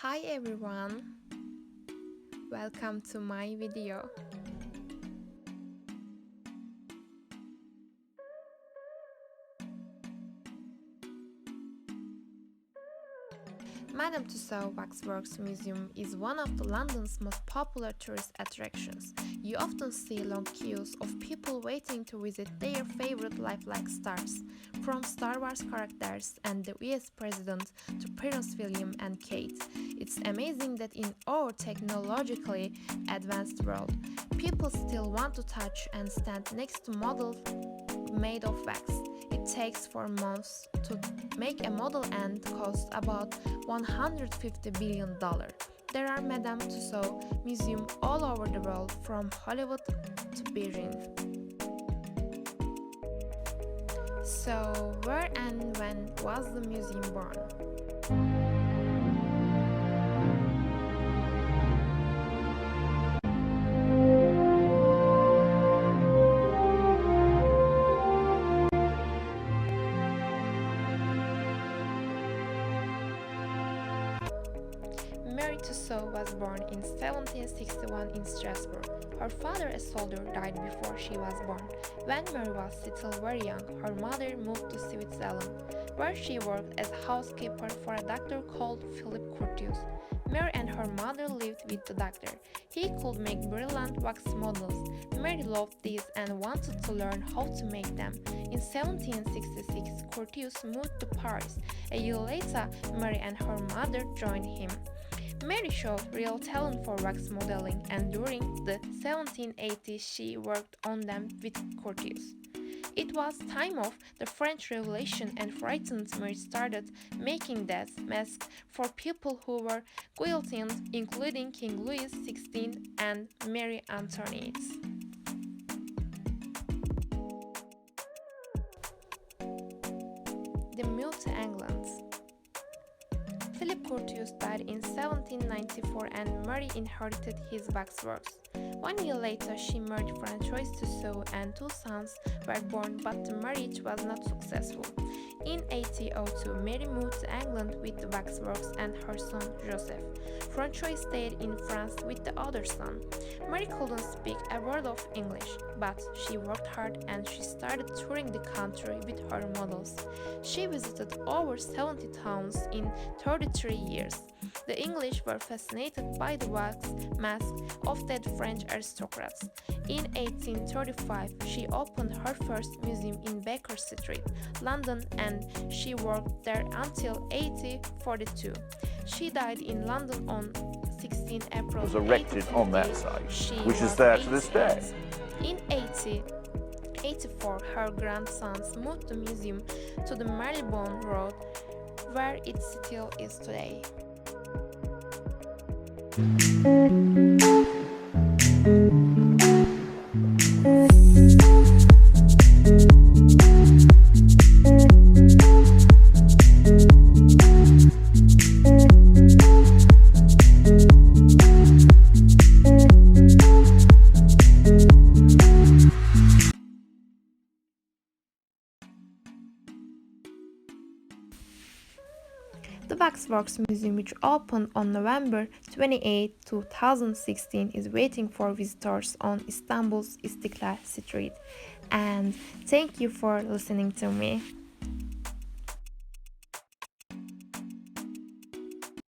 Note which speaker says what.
Speaker 1: Hi everyone, welcome to my video. Madame Tussauds Waxworks Museum is one of the London's most popular tourist attractions. You often see long queues of people waiting to visit their favorite lifelike stars, from Star Wars characters and the US President to Prince William and Kate. It's amazing that in our technologically advanced world, people still want to touch and stand next to models made of wax. It takes 4 months to make a model and costs about $150 billion. There are Madame Tussauds museums all over the world, from Hollywood to Beijing. So, where and when was the museum born? Mary Tussauds was born in 1761 in Strasbourg. Her father, a soldier, died before she was born. When Mary was still very young, her mother moved to Switzerland, where she worked as a housekeeper for a doctor called Philip Curtius. Mary and her mother lived with the doctor. He could make brilliant wax models. Mary loved these and wanted to learn how to make them. In 1766, Curtius moved to Paris. A year later, Mary and her mother joined him. Mary showed real talent for wax modeling, and during the 1780s she worked on them with Curtius. It was time of the French Revolution, and frightened Mary started making death masks for people who were guillotined, including King Louis XVI and Marie Antoinette. The move to England. Philip Curtius died in 1794 and Mary inherited his waxworks. 1 year later, she married Francois Tussauds and 2 sons were born, but the marriage was not successful. In 1802, Mary moved to England with the waxworks and her son Joseph. Francois stayed in France with the other son. Mary couldn't speak a word of English, but she worked hard and she started touring the country with her models. She visited over 70 towns in 33 years. The English were fascinated by the wax masks of the French aristocrats. In 1835, she opened her first museum in Baker Street, London, and she worked there until 1842. She died in London on 16 April.
Speaker 2: Was erected on that site, which is there to this day.
Speaker 1: In 1884, her grandsons moved the museum to the Marylebone Road, where it still is today. The Waxworks Museum, which opened on November 28, 2016, is waiting for visitors on Istanbul's Istiklal Street. And thank you for listening to me.